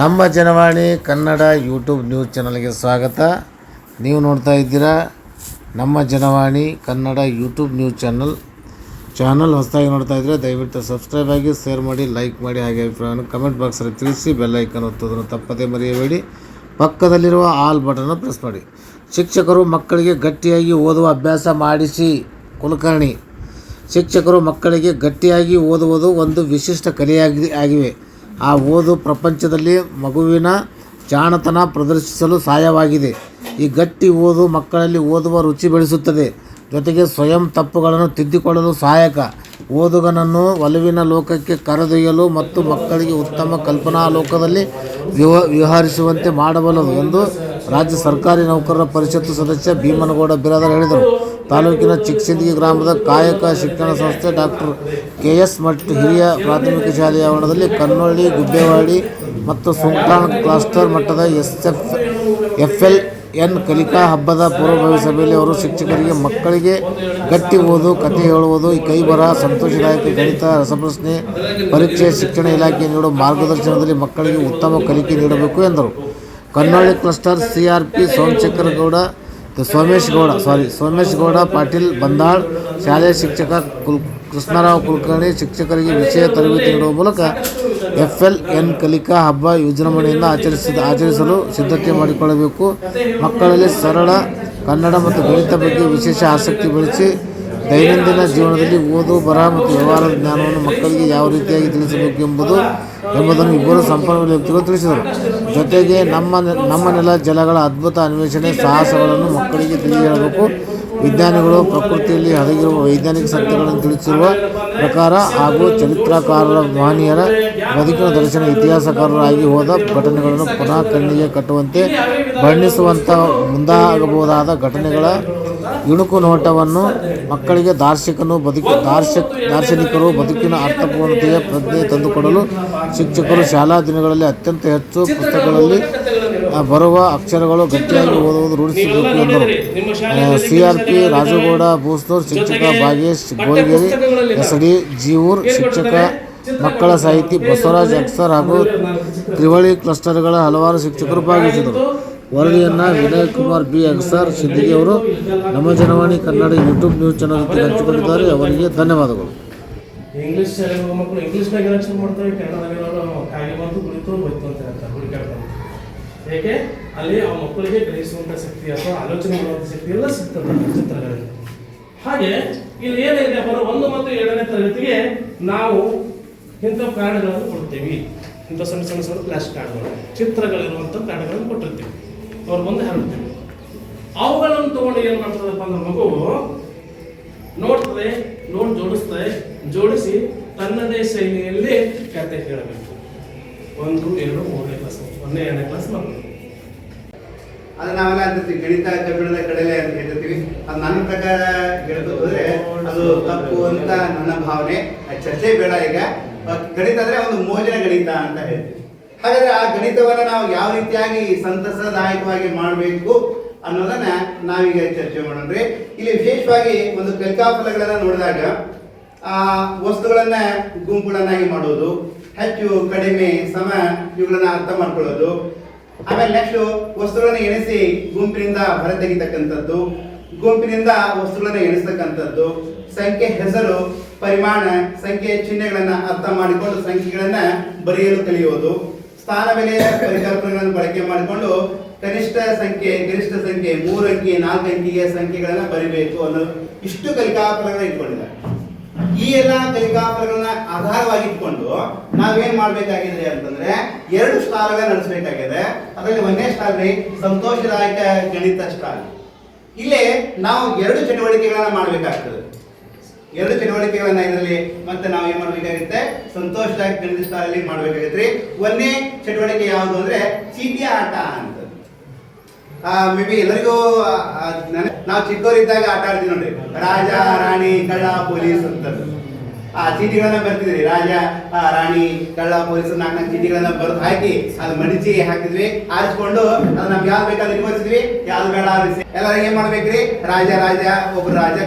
ನಮ್ಮ Janavani Kannada YouTube news ಚಾನಲ್ಗೆ ಸ್ವಾಗತ. ನೀವು ನೋಡ್ತಾ ಇದ್ದೀರಾ ನಮ್ಮ Janavani Kannada YouTube news channel ಹೊಸದಾಗಿ ನೋಡ್ತಾ ಇದ್ದರೆ ದಯವಿಟ್ಟು ಸಬ್ಸ್ಕ್ರೈಬ್ ಆಗಿ, ಶೇರ್ ಮಾಡಿ, ಲೈಕ್ ಮಾಡಿ, ಹಾಗೆ ಅಭಿಪ್ರಾಯವನ್ನು ಕಮೆಂಟ್ ಬಾಕ್ಸಲ್ಲಿ ತಿಳಿಸಿ. ಬೆಲ್ ಐಕನ್ ಒತ್ತೋದನ್ನು ತಪ್ಪದೇ ಮರೆಯಬೇಡಿ. ಪಕ್ಕದಲ್ಲಿರುವ ಆಲ್ ಬಟನ್ ಪ್ರೆಸ್ ಮಾಡಿ. ಶಿಕ್ಷಕರು ಮಕ್ಕಳಿಗೆ ಗಟ್ಟಿಯಾಗಿ ಓದುವ ಅಭ್ಯಾಸ ಮಾಡಿಸಿ. ಕುಲಕರ್ಣಿ. ಶಿಕ್ಷಕರು ಮಕ್ಕಳಿಗೆ ಗಟ್ಟಿಯಾಗಿ ಓದುವುದು ಒಂದು ವಿಶಿಷ್ಟ ಕಲೆಯಾಗಿವೆ. ಆ ಓದು ಪ್ರಪಂಚದಲ್ಲಿ ಮಗುವಿನ ಜಾಣತನ ಪ್ರದರ್ಶಿಸಲು ಸಹಾಯವಾಗಿದೆ. ಈ ಗಟ್ಟಿ ಓದು ಮಕ್ಕಳಲ್ಲಿ ಓದುವ ರುಚಿ ಬೆಳೆಸುತ್ತದೆ, ಜೊತೆಗೆ ಸ್ವಯಂ ತಪ್ಪುಗಳನ್ನು ತಿದ್ದಿಕೊಳ್ಳಲು ಸಹಾಯಕ. ಓದುಗನನ್ನು ಒಲವಿನ ಲೋಕಕ್ಕೆ ಕರೆದೊಯ್ಯಲು ಮತ್ತು ಮಕ್ಕಳಿಗೆ ಉತ್ತಮ ಕಲ್ಪನಾ ಲೋಕದಲ್ಲಿ ವಿಹರಿಸುವಂತೆ ಮಾಡಬಲ್ಲದು ಎಂದು ರಾಜ್ಯ ಸರ್ಕಾರಿ ನೌಕರರ ಪರಿಷತ್ತು ಸದಸ್ಯ ಭೀಮನಗೌಡ ಬಿರಾದಾರ್ ಹೇಳಿದರು. ತಾಲೂಕಿನ ಚಿಕ್ಕಸಿಂದಗಿ ಗ್ರಾಮದ ಕಾಯಕ ಶಿಕ್ಷಣ ಸಂಸ್ಥೆ ಡಾಕ್ಟರ್ ಕೆ.ಎಸ್. ಮಠ್ ಹಿರಿಯ ಪ್ರಾಥಮಿಕ ಶಾಲೆಯ ಆವರಣದಲ್ಲಿ ಕನ್ನೊಳ್ಳಿ, ಗುಬ್ಬೇವಾಡಿ ಮತ್ತು ಸುಂಕಾನ್ ಕ್ಲಸ್ಟರ್ ಮಟ್ಟದ FLN ಕಲಿಕಾ ಹಬ್ಬದ ಪೂರ್ವಭಾವಿ ಸಭೆಯಲ್ಲಿ ಅವರು ಶಿಕ್ಷಕರಿಗೆ ಮಕ್ಕಳಿಗೆ ಗಟ್ಟಿ ಓದು, ಕಥೆ ಹೇಳುವುದು, ಕೈಬರಹ, ಸಂತೋಷದಾಯಕ ಗಣಿತ, ರಸಪ್ರಶ್ನೆ ಪರೀಕ್ಷೆ, ಶಿಕ್ಷಣ ಇಲಾಖೆ ನೀಡುವ ಮಾರ್ಗದರ್ಶನದಲ್ಲಿ ಮಕ್ಕಳಿಗೆ ಉತ್ತಮ ಕಲಿಕೆ ನೀಡಬೇಕು ಎಂದರು. ಕನ್ನೊಳ್ಳಿ ಕ್ಲಸ್ಟರ್ CRP ಸೋಮೇಶ್ ಗೌಡ ಪಾಟೀಲ್ ಬಂದಾಳ್, ಶಾಲೆಯ ಶಿಕ್ಷಕ ಕೃಷ್ಣರಾವ್ ಕುಲಕರ್ಣಿ ಶಿಕ್ಷಕರಿಗೆ ವಿಷಯ ತರಬೇತಿ ನೀಡುವ ಮೂಲಕ FLN ಕಲಿಕಾ ಹಬ್ಬ ವಿಜೃಂಭಣೆಯಿಂದ ಆಚರಿಸಲು ಸಿದ್ಧತೆ ಮಾಡಿಕೊಳ್ಳಬೇಕು. ಮಕ್ಕಳಲ್ಲಿ ಸರಳ ಕನ್ನಡ ಮತ್ತು ಗಣಿತ ಬಗ್ಗೆ ವಿಶೇಷ ಆಸಕ್ತಿ ಬೆಳೆಸಿ ದೈನಂದಿನ ಜೀವನದಲ್ಲಿ ಓದು, ಬರಹ ಮತ್ತು ವ್ಯವಹಾರದ ಜ್ಞಾನವನ್ನು ಮಕ್ಕಳಿಗೆ ಯಾವ ರೀತಿಯಾಗಿ ತಿಳಿಸಬೇಕು ಎಂಬುದನ್ನು ಇಬ್ಬರು ಸಂಪನ್ಮೂಲ ವ್ಯಕ್ತಿಗಳು ತಿಳಿಸಿದರು. ಜೊತೆಗೆ ನಮ್ಮ ನೆಲ ಜಲಗಳ ಅದ್ಭುತ ಅನ್ವೇಷಣೆ ಸಾಹಸಗಳನ್ನು ಮಕ್ಕಳಿಗೆ ತಿಳಿಯಬೇಕು. ವಿಜ್ಞಾನಿಗಳು ಪ್ರಕೃತಿಯಲ್ಲಿ ಅಡಗಿರುವ ವೈಜ್ಞಾನಿಕ ಸತ್ಯಗಳನ್ನು ತಿಳಿಸಿರುವ ಪ್ರಕಾರ ಹಾಗೂ ಚರಿತ್ರಕಾರರ ಮಹನೀಯರ ಬದುಕಿನ ದರ್ಶನ ಇತಿಹಾಸಕಾರರಾಗಿ ಹೋದ ಘಟನೆಗಳನ್ನು ಪುನಃ ಕಣ್ಣಿಗೆ ಕಟ್ಟುವಂತೆ ಬಣ್ಣಿಸುವಂಥ ಮುಂದಾಗಬಹುದಾದ ಘಟನೆಗಳ ಇಣುಕು ನೋಟವನ್ನು ಮಕ್ಕಳಿಗೆ ದಾರ್ಶನಿಕರು ಬದುಕಿನ ಅರ್ಥಪೂರ್ಣತೆಯ ಪ್ರಜ್ಞೆ ತಂದುಕೊಡಲು ಶಿಕ್ಷಕರು ಶಾಲಾ ದಿನಗಳಲ್ಲಿ ಅತ್ಯಂತ ಹೆಚ್ಚು ಪುಸ್ತಕಗಳಲ್ಲಿ ಬರುವ ಅಕ್ಷರಗಳು ಗಟ್ಟಿಯಾಗಿ ಓದುವುದು ರೂಢಿಸಬೇಕು ಎಂದರು. CRP ರಾಜುಗೌಡ ಬೂಸ್ನೂರ್, ಶಿಕ್ಷಕ ಭಾಗೇಶ್ ಗೋಳಗೇರಿ, SD ಜೀವೂರ್, ಶಿಕ್ಷಕ ಮಕ್ಕಳ ಸಾಹಿತಿ ಬಸವರಾಜ್ ಅಕ್ಸರ್ ಹಾಗೂ ತ್ರಿವಳಿ ಕ್ಲಸ್ಟರ್ಗಳ ಹಲವಾರು ಶಿಕ್ಷಕರು ಭಾಗವಹಿಸಿದರು. ವರದಿಯನ್ನು ವಿನಯ್ ಕುಮಾರ್ B. ಅಕ್ಸರ್ ಸಿದ್ದಿಗೆ ಅವರು ನಮ್ಮ Janavani Kannada YouTube news channel ಜೊತೆ ಹಂಚಿಕೊಂಡಿದ್ದಾರೆ. ಅವರಿಗೆ ಧನ್ಯವಾದಗಳು. ಇಂಗ್ಲೀಷ್ ಶಾಲೆಗೆ ಮಕ್ಕಳು ಇಂಗ್ಲೀಷ್ನಾಗ ಲೆಕ್ಚರ್ ಮಾಡ್ತಾರೆ, ಕನ್ನಡದಲ್ಲಿ ಕಾಯಿಲೆ ಬಂತು ಕುಳಿತು ಹೋಯ್ತು ಅಂತ ಹೇಳ್ತಾರೆ, ಹುಡುಕಾಡ್ತಾರೆ. ಏಕೆ ಅಲ್ಲಿ ಆ ಮಕ್ಕಳಿಗೆ ಗ್ರಹಿಸುವಂಥ ಶಕ್ತಿ ಅಥವಾ ಆಲೋಚನೆ ಮಾಡುವಂಥ ಶಕ್ತಿ ಎಲ್ಲ ಸಿಗ್ತದೆ ಚಿತ್ರಗಳಲ್ಲಿ. ಹಾಗೆ ಇಲ್ಲಿ ಏನಿದೆ ಬರೋ 1 ಮತ್ತು 2ನೇ ತರಗತಿಗೆ ನಾವು ಇಂಥ ಕಾರ್ಡ್ಗಳನ್ನು ಕೊಡ್ತೀವಿ. ಇಂಥ ಸಣ್ಣ ಫ್ಲಾಶ್ ಕಾರ್ಡ್ಗಳು, ಚಿತ್ರಗಳಿರುವಂಥ ಕಾರ್ಡ್ಗಳನ್ನು ಕೊಟ್ಟಿರ್ತೀವಿ. ಅವ್ರು ಬಂದು ಹರಡ್ತೀವಿ. ಅವುಗಳನ್ನು ತಗೊಂಡು ಏನು ಮಾಡ್ತದಪ್ಪ ಅಂದ್ರೆ ಮಗು ನೋಡ್ತದೆ, ಜೋಡಿಸಿ ತನ್ನದೇ ಶೈಲಿಯಲ್ಲಿ ಕತೆ ಹೇಳಬೇಕು. 1, 2, 3ನೇ ಕ್ಲಾಸ್, 1ನೇ 2ನೇ ಕ್ಲಾಸ್ ಮಕ್ಕಳು. ಅದು ನಾವೆಲ್ಲ ಅಂತಿರ್ತೀವಿ ಗಣಿತ ಕಬ್ಬಿಣದ ಕಡಲೆ ಅಂತ ಹೇಳ್ತೀವಿ. ಅದು ನನ್ನ ಪ್ರಕಾರ ಹೇಳ್ಬೋದ್ರೆ ಅದು ತಪ್ಪು ಅಂತ ನನ್ನ ಭಾವನೆ. ಚರ್ಚೆ ಬೇಡ. ಈಗ ಗಣಿತ ಅಂದ್ರೆ ಒಂದು ಮೋಜಿನ ಗಣಿತ ಅಂತ ಹೇಳ್ತೀವಿ. ಹಾಗಾದ್ರೆ ಆ ಗಣಿತವನ್ನ ನಾವು ಯಾವ ರೀತಿಯಾಗಿ ಸಂತಸದಾಯಕವಾಗಿ ಮಾಡಬೇಕು ಅನ್ನೋದನ್ನ ನಾವೀಗ ಚರ್ಚೆ ಮಾಡೋಣ್ರಿ. ಇಲ್ಲಿ ವಿಶೇಷವಾಗಿ ಒಂದು ಕಲಿಕಾ ಫಲಗಳನ್ನ ನೋಡಿದಾಗ ವಸ್ತುಗಳನ್ನ ಗುಂಪುಗಳನ್ನಾಗಿ ಮಾಡೋದು, ಹೆಚ್ಚು ಕಡಿಮೆ ಸಮ ಇವುಗಳನ್ನ ಅರ್ಥ ಮಾಡ್ಕೊಳ್ಳೋದು. ಆಮೇಲೆ ನೆಕ್ಸ್ಟ್ ವಸ್ತುಗಳನ್ನ ಎಣಿಸಿ ಗುಂಪಿನಿಂದ ಹೊರತೆಗಿತಕ್ಕಂಥದ್ದು, ಗುಂಪಿನಿಂದ ವಸ್ತುಗಳನ್ನ ಎಣಿಸ್ತಕ್ಕಂಥದ್ದು, ಸಂಖ್ಯೆ ಹೆಸರು, ಪರಿಮಾಣ, ಸಂಖ್ಯೆ ಚಿಹ್ನೆಗಳನ್ನ ಅರ್ಥ ಮಾಡಿಕೊಂಡು ಸಂಖ್ಯೆಗಳನ್ನ ಬರೆಯಲು ಕಲಿಯೋದು, ಸ್ಥಾನ ಬೆಲೆಯ ಪರಿಕಲ್ಪನೆಗಳನ್ನು ಬಳಕೆ ಮಾಡಿಕೊಂಡು ಕನಿಷ್ಠ ಸಂಖ್ಯೆ, ಗರಿಷ್ಠ ಸಂಖ್ಯೆ, 3 ಅಂಕಿ 4 ಅಂಕಿಗೆ ಸಂಖ್ಯೆಗಳನ್ನ ಬರಿಬೇಕು ಅನ್ನೋದು ಇಷ್ಟು ಕಲಿಕಾಫಲಗಳನ್ನ ಇಟ್ಕೊಂಡಿದ್ದಾರೆ. ಈ ಎಲ್ಲ ಕಲಿಕಾಫಲಗಳನ್ನ ಆಧಾರವಾಗಿ ಇಟ್ಕೊಂಡು ನಾವೇನ್ ಮಾಡ್ಬೇಕಾಗಿದೆ ಅಂತಂದ್ರೆ 2 ಸ್ಟಾಲ್ಗಳನ್ನ ನಡೆಸಬೇಕಾಗಿದೆ. ಅದರಲ್ಲಿ 1ನೇ ಸ್ಟಾಲ್ ಸಂತೋಷದಾಯಕ ಗಣಿತ ಸ್ಟಾಲ್. ಇಲ್ಲೇ ನಾವು 2 ಚಟುವಟಿಕೆಗಳನ್ನ ಮಾಡ್ಬೇಕಾಗ್ತದೆ. 2 ಚಟುವಟಿಕೆಗಳನ್ನ ಇದರಲ್ಲಿ ಮತ್ತೆ ನಾವು ಏನ್ ಮಾಡ್ಬೇಕಾಗುತ್ತೆ, ಸಂತೋಷದಾಯಕ ಗಣಿತ ಸ್ಟಾಲ್ ಮಾಡ್ಬೇಕಾಗತ್ರಿ. 1ನೇ ಚಟುವಟಿಕೆ ಯಾವುದು ಅಂದ್ರೆ ಚೀಟಿ ಆಟ ಅಂತ. ಮೇ ಬಿ ಎಲ್ಲರಿಗೂ ನಾವು ಚಿಕ್ಕವರಿದ್ದಾಗ ಆಟ ಆಡ್ತೀವಿ ನೋಡ್ರಿ, ರಾಜ ರಾಣಿ ಕಳ್ಳ ಪೊಲೀಸ್ ಅಂತ. ಆ ಚೀಟಿಗಳನ್ನ ಬರ್ತಿದ್ರಿ, ರಾಜ ರಾಣಿ ಕಳ್ಳ ಪೊಲೀಸ್ 4 ಚೀಟಿಗಳನ್ನ ಬರೆದು ಹಾಕಿ ಅದು ಮಡಿಚಿ ಹಾಕಿದ್ವಿ, ಆರಿಸ್ಕೊಂಡು ಅದು ನಮ್ಗೆ ಯಾವ್ದು ಬೇಕಾದ್ರೆ ಇಟ್ಕೊಳ್ತಿದ್ವಿ, ಯಾವ್ದು ಬೇಡ ಎಲ್ಲರೂ ಏನ್ ಮಾಡ್ಬೇಕ್ರಿ, ರಾಜ ಒಬ್ರು ರಾಜ